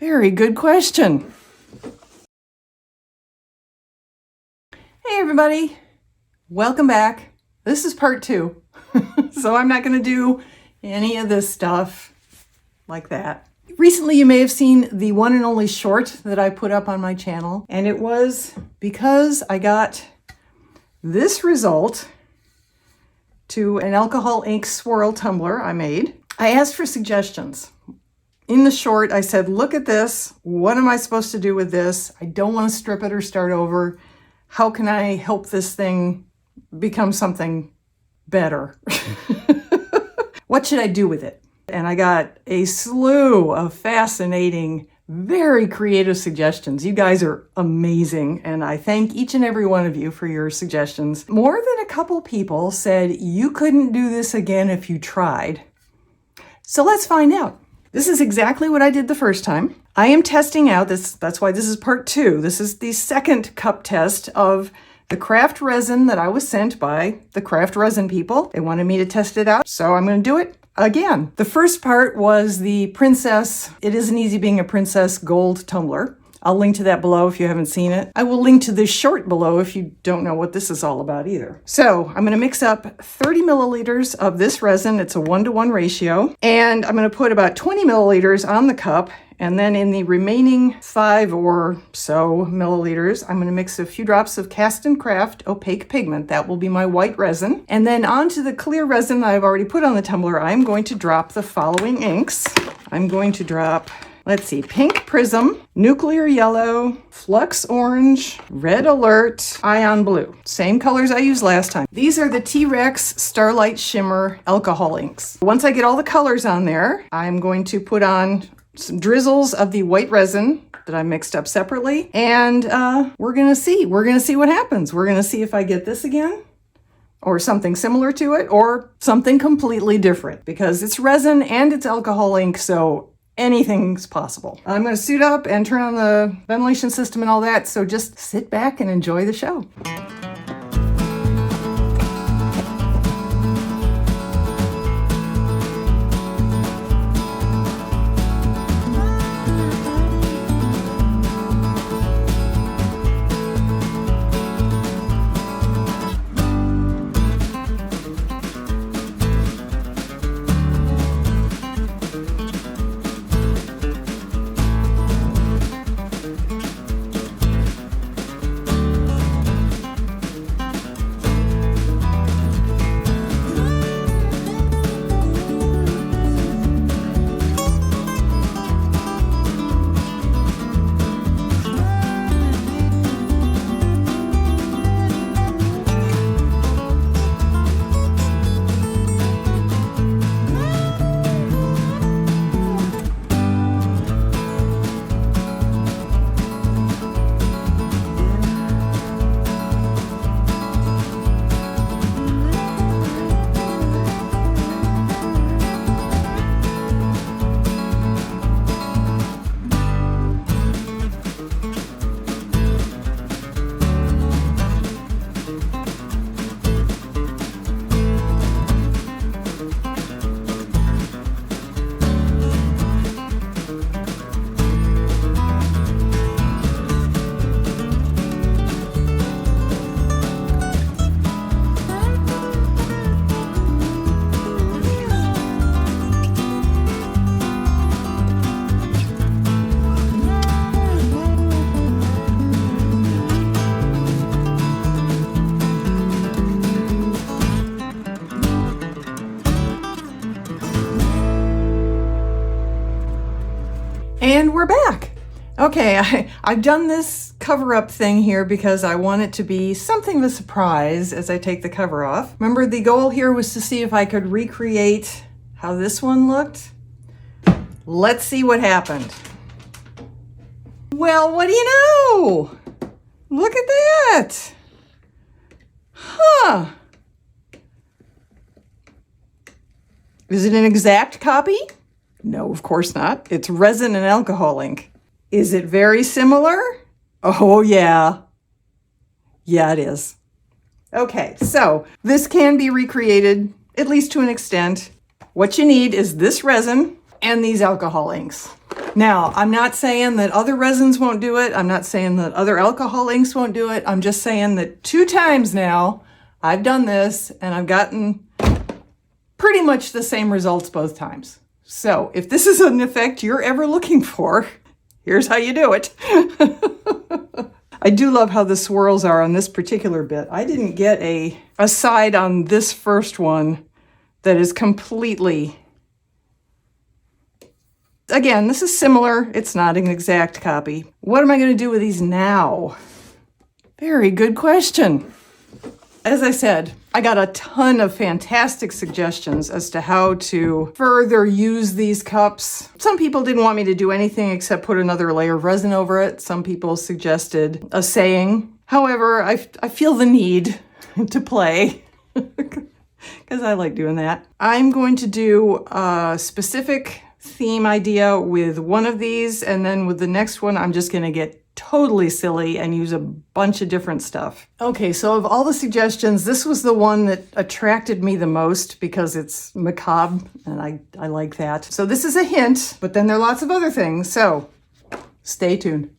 Very good question. Hey everybody, welcome back. This is part 2. So I'm not going to do any of this stuff like that. Recently you may have seen the one and only short that I put up on my channel, and it was because I got this result to an alcohol ink swirl tumbler I made. I asked for suggestions. In the short, I said, look at this. What am I supposed to do with this? I don't want to strip it or start over. How can I help this thing become something better? What should I do with it? And I got a slew of fascinating, very creative suggestions. You guys are amazing, and I thank each and every one of you for your suggestions. More than a couple people said you couldn't do this again if you tried. So let's find out. This is exactly what I did the first time. I am testing out this, that's why this is part 2. This is the second cup test of the craft resin that I was sent by the craft resin people. They wanted me to test it out, so I'm going to do it again. The first part was the Princess, It Isn't Easy Being a Princess gold tumbler. I'll link to that below if you haven't seen it. I will link to this short below if you don't know what this is all about either. So I'm going to mix up 30 milliliters of this resin. It's a 1-to-1 ratio. And I'm going to put about 20 milliliters on the cup. And then in the remaining 5 or so milliliters, I'm going to mix a few drops of Cast and Craft opaque pigment. That will be my white resin. And then onto the clear resin that I've already put on the tumbler, I'm going to drop the following inks. I'm going to drop, let's see, Pink Prism, Nuclear Yellow, Flux Orange, Red Alert, Ion Blue. Same colors I used last time. These are the T-Rex Starlight Shimmer alcohol inks. Once I get all the colors on there, I'm going to put on some drizzles of the white resin that I mixed up separately, and we're gonna see what happens. We're gonna see if I get this again, or something similar to it, or something completely different, because it's resin and it's alcohol ink, so anything's possible. I'm going to suit up and turn on the ventilation system and all that, so just sit back and enjoy the show. And we're back. Okay, I've done this cover-up thing here because I want it to be something of a surprise as I take the cover off. Remember, the goal here was to see if I could recreate how this one looked. Let's see what happened. Well, what do you know? Look at that. Huh. Is it an exact copy? No, of course not. It's resin and alcohol ink. Is it very similar? Oh, yeah. Yeah, it is. Okay, so this can be recreated, at least to an extent. What you need is this resin and these alcohol inks. Now, I'm not saying that other resins won't do it. I'm not saying that other alcohol inks won't do it. I'm just saying that 2 times now I've done this and I've gotten pretty much the same results both times. So if this is an effect you're ever looking for, here's how you do it. I do love how the swirls are on this particular bit. I didn't get a side on this first one that is completely... Again, this is similar. It's not an exact copy. What am I going to do with these now? Very good question. As I said, I got a ton of fantastic suggestions as to how to further use these cups. Some people didn't want me to do anything except put another layer of resin over it. Some people suggested a saying. However, I feel the need to play because I like doing that. I'm going to do a specific theme idea with one of these, and then with the next one, I'm just going to get totally silly and use a bunch of different stuff. Okay, so of all the suggestions, this was the one that attracted me the most because it's macabre, and I like that. So this is a hint, but then there are lots of other things, so stay tuned.